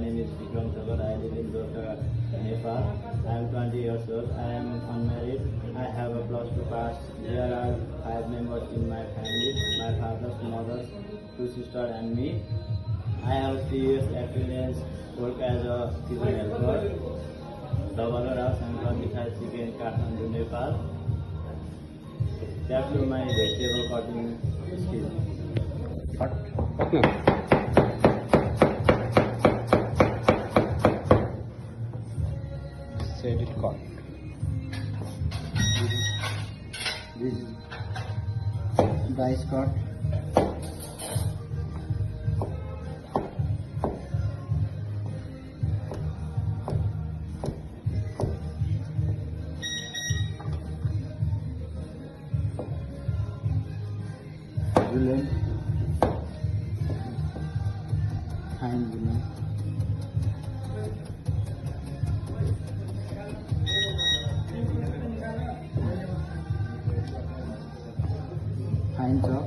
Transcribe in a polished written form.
name is Vikram Thakur. I live in Dorka, Nepal. I am 20 years old. I am unmarried. I have a plus 2 pass. There are 5 members in my family. My father's mother, 2 sisters and me. I have 3 years experience work as a kitchen helper. Dabalora Sankar Mithai Chicken, Kathmandu, Nepal. That's my vegetable cutting skill. Set it cut. This is dice cut. Villain. Fine villain. Fine chop.